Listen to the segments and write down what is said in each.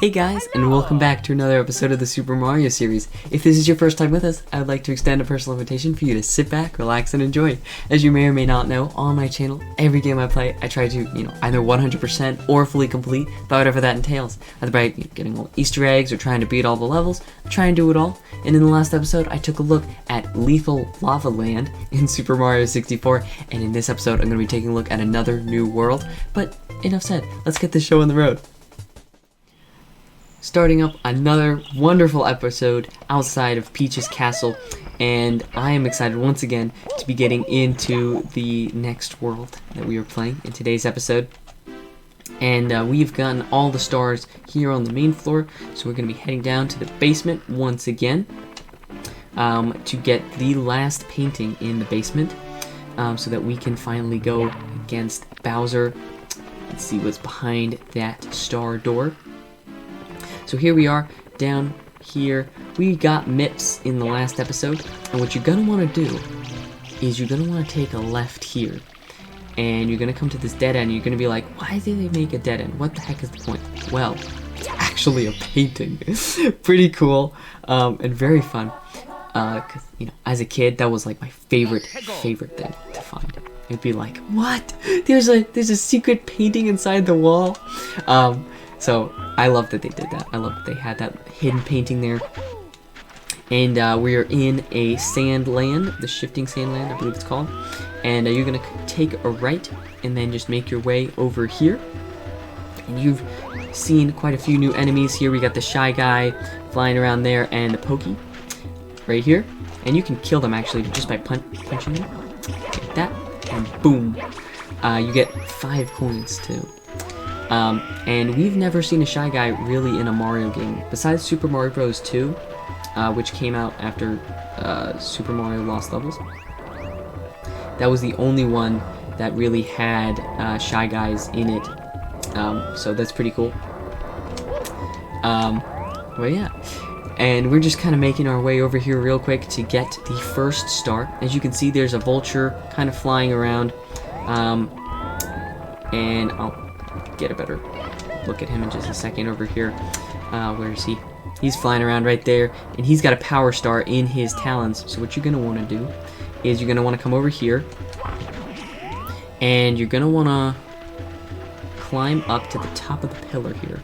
Hey guys, and welcome back to another episode of the Super Mario series. If this is your first time with us, I would like to extend a personal invitation for you to sit back, relax, and enjoy. As you may or may not know, on my channel, every game I play, I try to, either 100% or fully complete, by whatever that entails. Either by getting all Easter eggs or trying to beat all the levels, I try and do it all. And in the last episode, I took a look at Lethal Lava Land in Super Mario 64, and in this episode, I'm going to be taking a look at another new world. But enough said, let's get this show on the road. Starting up another wonderful episode outside of Peach's castle, and I am excited once again to be getting into the next world that we are playing in today's episode. And we've gotten all the stars here on the main floor, so we're going to be heading down to the basement once again to get the last painting in the basement, so that we can finally go against Bowser and see what's behind that star door. So here we are, down here. We got Mips in the last episode, and what you're going to want to do is you're going to want to take a left here, and you're going to come to this dead end, and you're going to be like, why did they make a dead end? What the heck is the point? Well, it's actually a painting. Pretty cool, and very fun, because, as a kid, that was like my favorite thing to find. It'd be like, what? There's a secret painting inside the wall? So I love that they did that. I love that they had that hidden painting there. And we are in a sand land, the shifting sand land, I believe it's called. And you're going to take a right and then just make your way over here. And you've seen quite a few new enemies here. We got the Shy Guy flying around there and the Pokey right here. And you can kill them actually just by punching them. Like that. And boom. You get 5 coins too. And we've never seen a Shy Guy really in a Mario game. Besides Super Mario Bros. 2, which came out after Super Mario Lost Levels. That was the only one that really had Shy Guys in it. So that's pretty cool. Well, yeah. And we're just kind of making our way over here real quick to get the first star. As you can see, there's a vulture kind of flying around. And I'll get a better look at him in just a second over here. Where is he? He's flying around right there, and he's got a power star in his talons. So what you're going to want to do is you're going to want to come over here, and you're going to want to climb up to the top of the pillar here.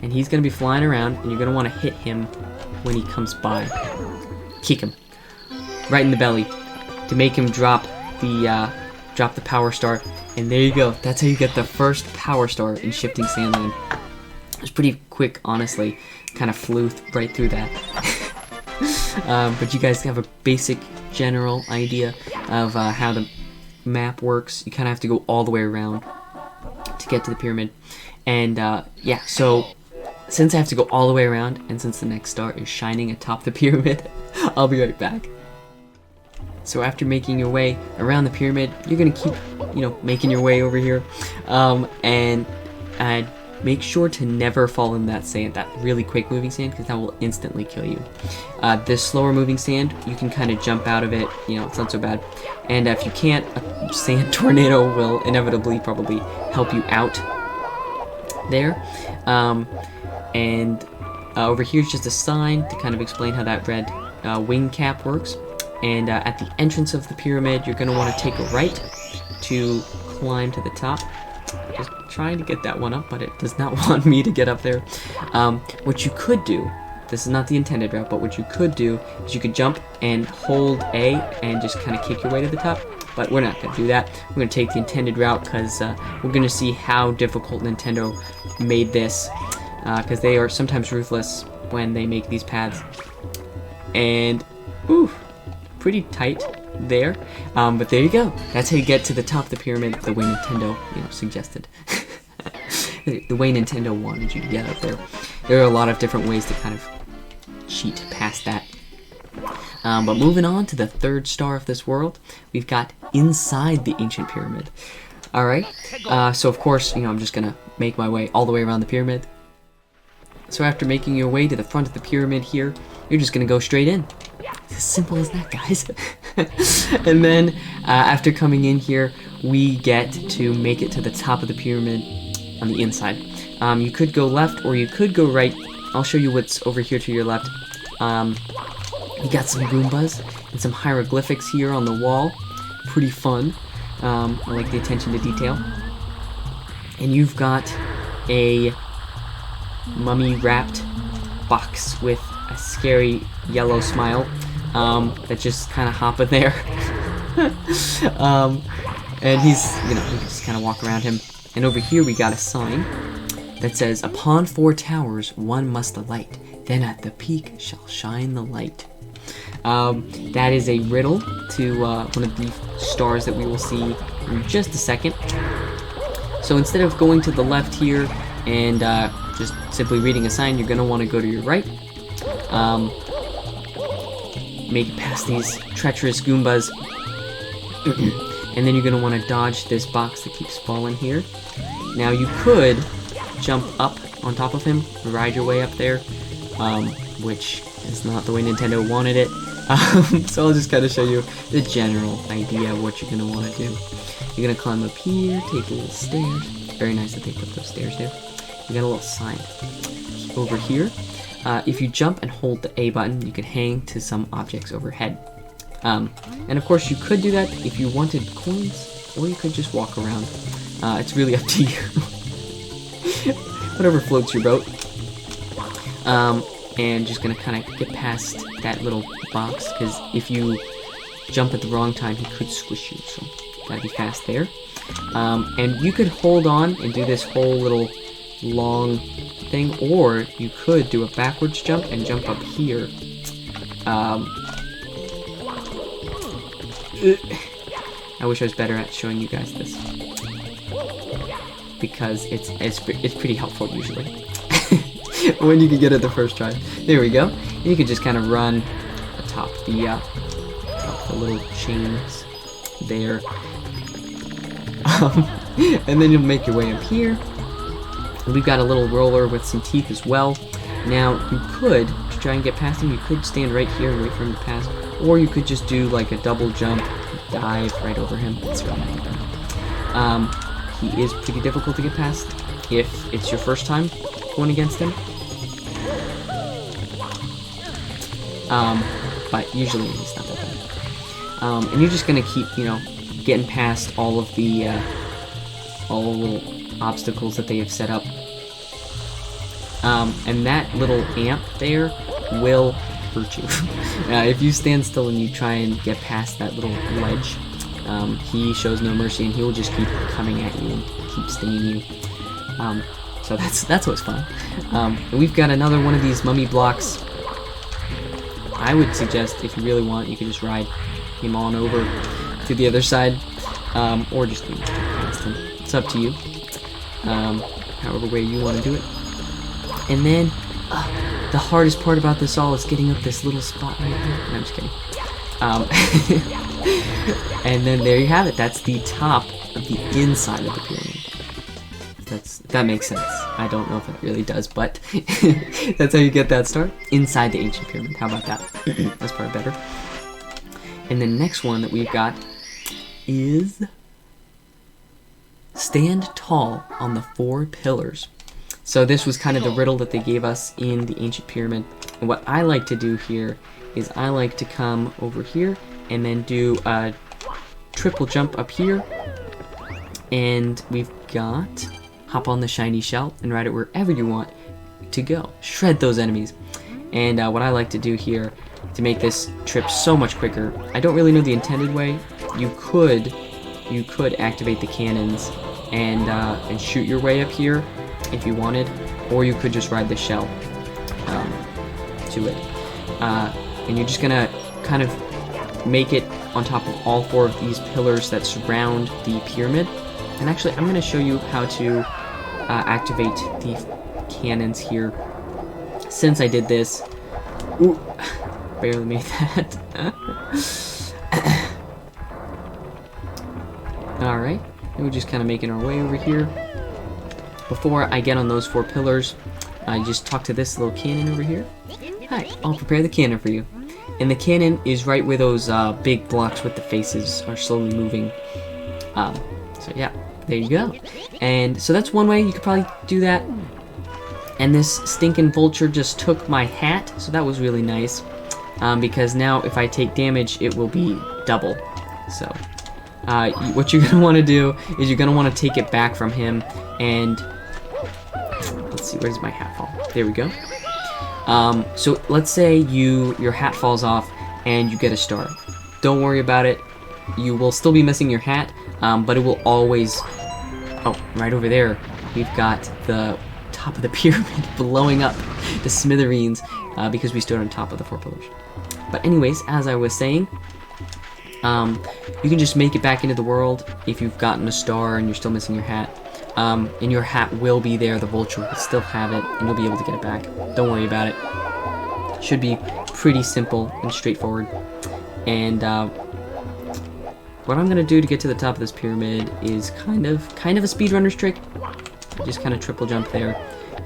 And he's going to be flying around, and you're going to want to hit him when he comes by. Kick him right in the belly to make him drop the power star. And there you go. That's how you get the first power star in Shifting Sandland. It was pretty quick, honestly. Kind of flew right through that. But you guys have a basic general idea of how the map works. You kind of have to go all the way around to get to the pyramid. And yeah, so since I have to go all the way around, and since the next star is shining atop the pyramid, I'll be right back. So after making your way around the pyramid, you're going to keep, making your way over here. And make sure to never fall in that sand, that really quick moving sand, because that will instantly kill you. This slower moving sand, you can kind of jump out of it, it's not so bad. And if you can't, a sand tornado will inevitably probably help you out there. And over here is just a sign to kind of explain how that red wing cap works. And at the entrance of the pyramid, you're going to want to take a right to climb to the top. Just trying to get that one up, but it does not want me to get up there. What you could do, this is not the intended route, but what you could do is you could jump and hold A and just kind of kick your way to the top. But we're not going to do that. We're going to take the intended route because we're going to see how difficult Nintendo made this. Because they are sometimes ruthless when they make these paths. And, ooh. Pretty tight there, but there you go. That's how you get to the top of the pyramid the way Nintendo, suggested. The way Nintendo wanted you to get up there. There are a lot of different ways to kind of cheat past that. But moving on to the third star of this world, we've got inside the ancient pyramid. Alright, so of course, I'm just gonna make my way all the way around the pyramid. So after making your way to the front of the pyramid here, you're just gonna go straight in. It's as simple as that, guys. And then after coming in here, we get to make it to the top of the pyramid on the inside. You could go left or you could go right. I'll show you what's over here to your left. You got some Goombas and some hieroglyphics here on the wall. Pretty fun. I like the attention to detail. And you've got a mummy-wrapped box with a scary yellow smile that just kind of hopping there. And he's, you just kind of walk around him. And over here we got a sign that says, "Upon 4 towers, one must alight. Then at the peak shall shine the light." That is a riddle to one of the stars that we will see in just a second. So instead of going to the left here and just simply reading a sign, you're going to want to go to your right. Make it past these treacherous Goombas. And then you're going to want to dodge this box that keeps falling here. Now you could jump up on top of him, ride your way up there, which is not the way Nintendo wanted it. So I'll just kind of show you the general idea of what you're going to want to do. You're going to climb up here, take a little stairs. Very nice that they put those stairs there. You got a little sign over here. If you jump and hold the A button, you can hang to some objects overhead. And of course you could do that if you wanted coins, or you could just walk around. It's really up to you. Whatever floats your boat. And just gonna kind of get past that little box, because if you jump at the wrong time, he could squish you, so gotta be fast there. And you could hold on and do this whole little long thing, or you could do a backwards jump and jump up here. I wish I was better at showing you guys this, because it's pretty helpful usually when you can get it the first try. There we go. And you can just kind of run atop the little chains there, and then you'll make your way up here. And we've got a little roller with some teeth as well. Now you could, to try and get past him, you could stand right here and wait for him to pass, or you could just do like a double jump, dive right over him. That's really not bad. He is pretty difficult to get past if it's your first time going against him. But usually he's not that bad. And you're just gonna keep, getting past all of the little obstacles that they have set up. And that little amp there will hurt you. If you stand still and you try and get past that little ledge, he shows no mercy, and he will just keep coming at you and keep stinging you. So that's what's fun. And we've got another one of these mummy blocks. I would suggest, if you really want, you could just ride him on over to the other side, or just past him. It's up to you, however way you want to do it. And then the hardest part about this all is getting up this little spot right here. No, I'm just kidding. And then there you have it. That's the top of the inside of the pyramid. That makes sense. I don't know if it really does, but that's how you get that start. Inside the ancient pyramid. How about that? That's probably better. And the next one that we've got is stand tall on the 4 pillars. So this was kind of the riddle that they gave us in the ancient pyramid. And what I like to do here is I like to come over here and then do a triple jump up here. And we've got hop on the shiny shell and ride it wherever you want to go. Shred those enemies. And what I like to do here to make this trip so much quicker, I don't really know the intended way. You could activate the cannons and shoot your way up here if you wanted, or you could just ride the shell to it. And you're just gonna kind of make it on top of all 4 of these pillars that surround the pyramid. And actually, I'm gonna show you how to activate the cannons here. Since I did this, ooh, barely made that. Alright, and we're just kind of making our way over here. Before I get on those 4 pillars, I just talk to this little cannon over here. Hi, I'll prepare the cannon for you. And the cannon is right where those big blocks with the faces are slowly moving. So yeah, There you go. And so that's one way you could probably do that. And this stinking vulture just took my hat, so that was really nice. Because now if I take damage, it will be double. So what you're gonna want to do is you're gonna want to take it back from him, and let's see, where does my hat fall? There we go. So let's say your hat falls off and you get a star. Don't worry about it. You will still be missing your hat, but it will always... Oh, right over there, we've got the top of the pyramid blowing up to smithereens because we stood on top of the 4 pillars. But anyways, as I was saying, you can just make it back into the world if you've gotten a star and you're still missing your hat. And your hat will be there, the vulture will still have it, and you'll be able to get it back. Don't worry about it. Should be pretty simple and straightforward. And what I'm gonna do to get to the top of this pyramid is kind of a speedrunner's trick. Just kind of triple jump there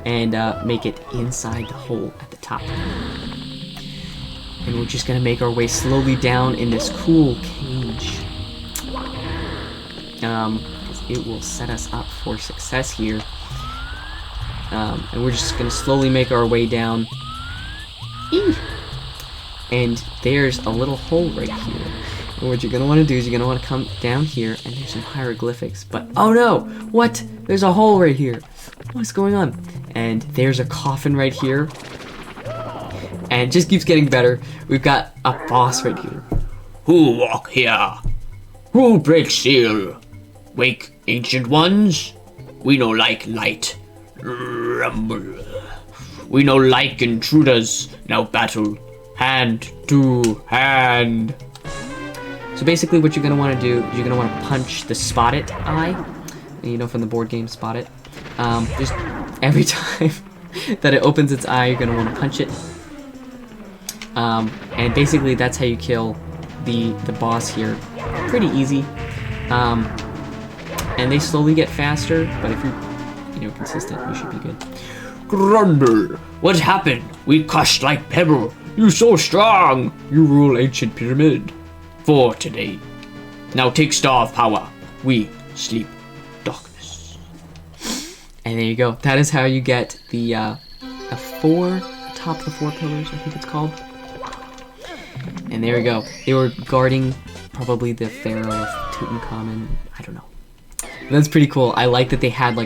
and make it inside the hole at the top. And we're just gonna make our way slowly down in this cool cage. It will set us up for success here. And we're just gonna slowly make our way down. Eee! And there's a little hole right here. And what you're gonna want to do is you're gonna want to come down here, and there's some hieroglyphics. But oh no! What? There's a hole right here. What's going on? And there's a coffin right here. And it just keeps getting better. We've got a boss right here. Who walk here? Who break seal? Wake, ancient ones. We no like light. Rumble. We no like intruders. Now battle. Hand to hand. So basically what you're going to want to do is you're going to want to punch the Spot It eye. You know, from the board game Spot It. Just every time that it opens its eye, you're going to want to punch it. And basically that's how you kill the boss here. Pretty easy. And they slowly get faster, but if you're consistent, you should be good. Grumble. What happened? We crushed like pebble. You so strong. You rule ancient pyramid. For today. Now take star of power. We sleep darkness. And there you go. That is how you get the top of the 4 pillars, I think it's called. And there we go. They were guarding probably the pharaoh of Tutankhamun. I don't know. But that's pretty cool. I like that they had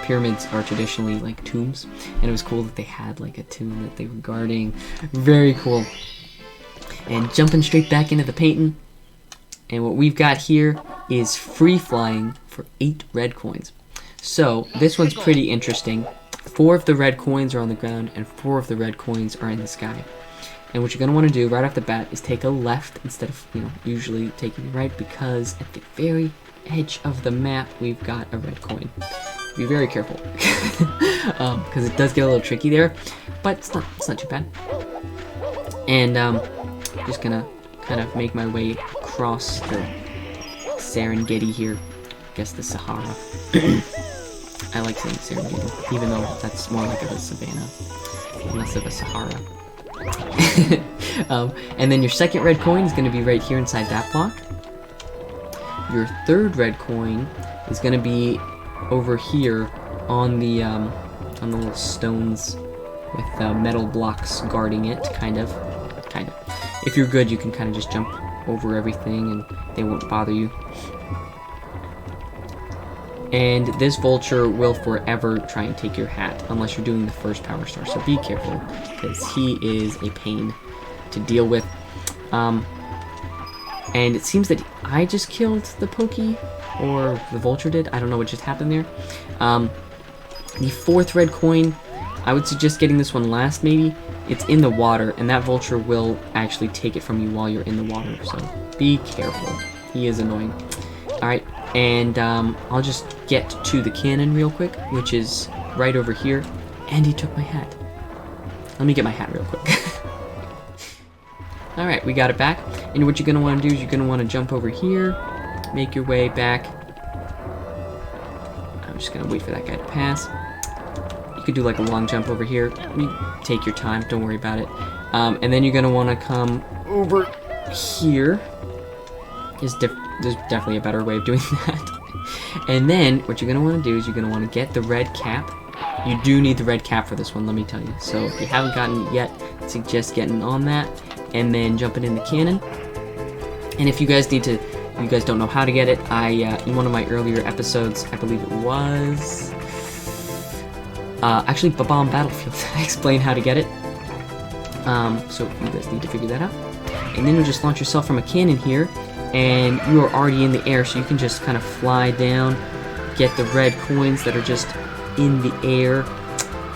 pyramids are traditionally like tombs, and it was cool that they had like a tomb that they were guarding. Very cool. And jumping straight back into the painting, and what we've got here is free flying for 8 red coins. So this one's pretty interesting. 4 of the red coins are on the ground, and 4 of the red coins are in the sky. And what you're going to want to do right off the bat is take a left instead of usually taking right, because at the very edge of the map we've got a red coin. Be very careful because it does get a little tricky there, but it's not too bad. And just gonna kind of make my way across the Serengeti here. I guess the Sahara. I like saying Serengeti, even though that's more like a savanna, less of a Sahara. And then your second red coin is going to be right here inside that block. Your third red coin is going to be over here on the little stones with metal blocks guarding it, kind of. If you're good, you can kind of just jump over everything and they won't bother you. And this vulture will forever try and take your hat unless you're doing the first power star, so be careful because he is a pain to deal with. And it seems that I just killed the Pokey, or the vulture did. I don't know what just happened there. The fourth red coin, I would suggest getting this one last maybe. It's in the water, and that vulture will actually take it from you while you're in the water, so be careful. He is annoying. Alright, and I'll just get to the cannon real quick, which is right over here. And he took my hat. Let me get my hat real quick. Alright, we got it back. And what you're going to want to do is you're going to want to jump over here, make your way back. I'm just going to wait for that guy to pass. You could do like a long jump over here. Take your time, don't worry about it. And then you're going to want to come over here. There's definitely a better way of doing that. And then what you're going to want to do is you're going to want to get the red cap. You do need the red cap for this one, let me tell you. So if you haven't gotten it yet, I suggest getting on that and then jumping in the cannon. And if you guys don't know how to get it, in one of my earlier episodes, I believe it was actually Bomb Battlefield, I explained how to get it. So you guys need to figure that out. And then you just launch yourself from a cannon here, and you are already in the air, so you can just kind of fly down, get the red coins that are just in the air.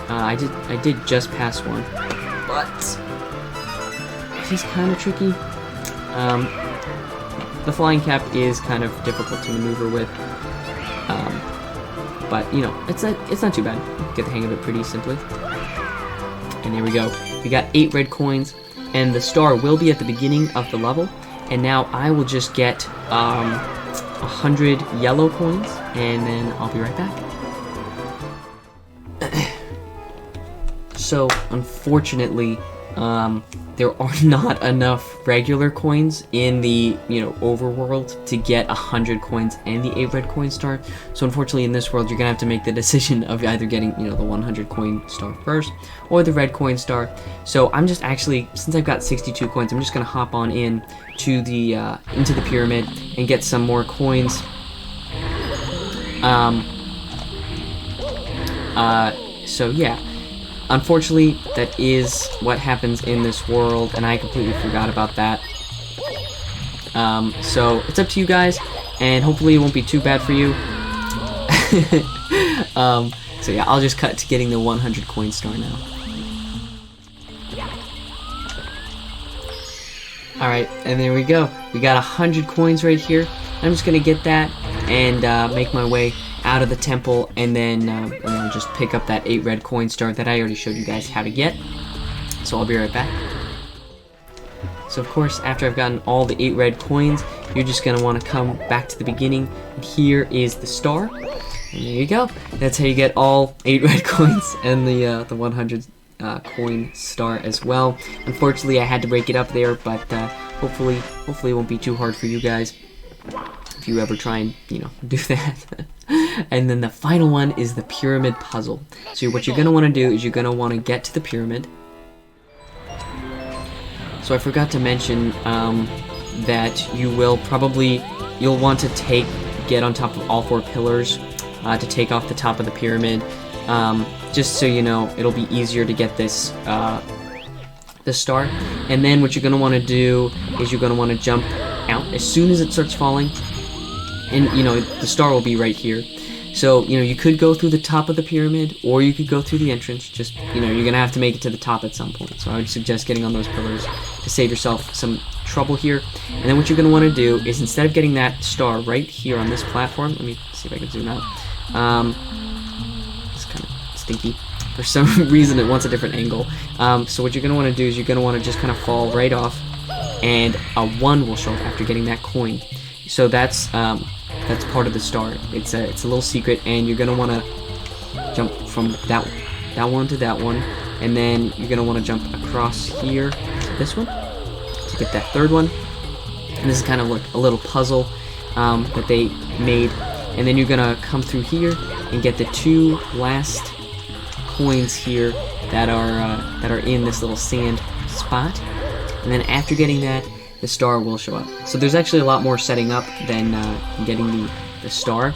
I did just pass one, but it is kind of tricky. The flying cap is kind of difficult to maneuver with, but you know, it's not too bad. You can get the hang of it pretty simply. And there we go. We got 8 red coins, and the star will be at the beginning of the level. And now I will just get 100 yellow coins, and then I'll be right back. So unfortunately, there are not enough regular coins in the overworld to get 100 coins and the 8 red coin star. So unfortunately, in this world, you're gonna have to make the decision of either getting the 100 coin star first or the red coin star. So I'm just actually, since I've got 62 coins, I'm just gonna hop on in to the into the pyramid and get some more coins. So yeah. Unfortunately, that is what happens in this world, and I completely forgot about that. So it's up to you guys, and hopefully it won't be too bad for you. So yeah, I'll just cut to getting the 100 coin star now. Alright, and there we go. We got 100 coins right here. I'm just gonna get that and make my way out of the temple, and then just pick up that 8 red coin star that I already showed you guys how to get. So I'll be right back. So of course, after I've gotten all the 8 red coins, you're just gonna want to come back to the beginning, and here is the star, and there you go. That's how you get all 8 red coins and the 100 coin star as well. Unfortunately, I had to break it up there, but hopefully it won't be too hard for you guys if you ever try and do that. And then the final one is the pyramid puzzle. So what you're gonna want to do is you're gonna want to get to the pyramid. So I forgot to mention that you'll want to get on top of all 4 pillars to take off the top of the pyramid, just so you know it'll be easier to get this the star. And then what you're gonna want to do is you're gonna want to jump out as soon as it starts falling, and the star will be right here. So you could go through the top of the pyramid, or you could go through the entrance. Just you're gonna have to make it to the top at some point. So I would suggest getting on those pillars to save yourself some trouble here. And then what you're gonna want to do is, instead of getting that star right here on this platform, let me see if I can zoom out. It's kind of stinky. For some reason, it wants a different angle. So what you're gonna want to do is you're gonna want to just kind of fall right off, and a 1 will show up after getting that coin. So that's part of the star. It's a little secret, and you're gonna want to jump from that one to that one, and then you're gonna want to jump across here to this one to get that 3rd one. And this is kind of like a little puzzle that they made. And then you're gonna come through here and get the 2 last coins here that are in this little sand spot. And then after getting that, the star will show up. So there's actually a lot more setting up than getting the star.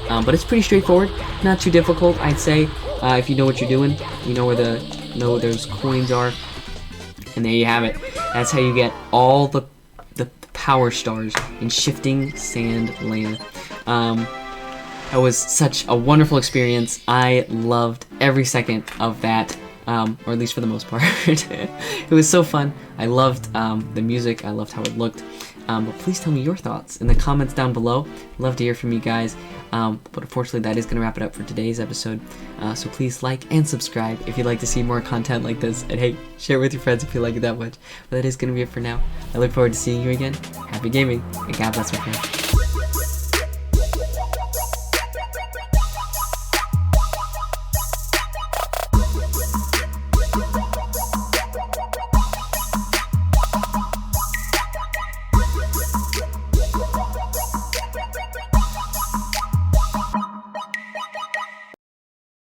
But it's pretty straightforward, not too difficult, I'd say, if you know what you're doing. You know where those coins are. And there you have it. That's how you get all the power stars in Shifting Sand Land. That was such a wonderful experience. I loved every second of that. Or at least for the most part. It was so fun. I loved the music. I loved how it looked. But please tell me your thoughts in the comments down below. Love to hear from you guys. But unfortunately, that is going to wrap it up for today's episode. So please like and subscribe if you'd like to see more content like this. And hey, share it with your friends if you like it that much. But that is going to be it for now. I look forward to seeing you again. Happy gaming, and God bless my friends.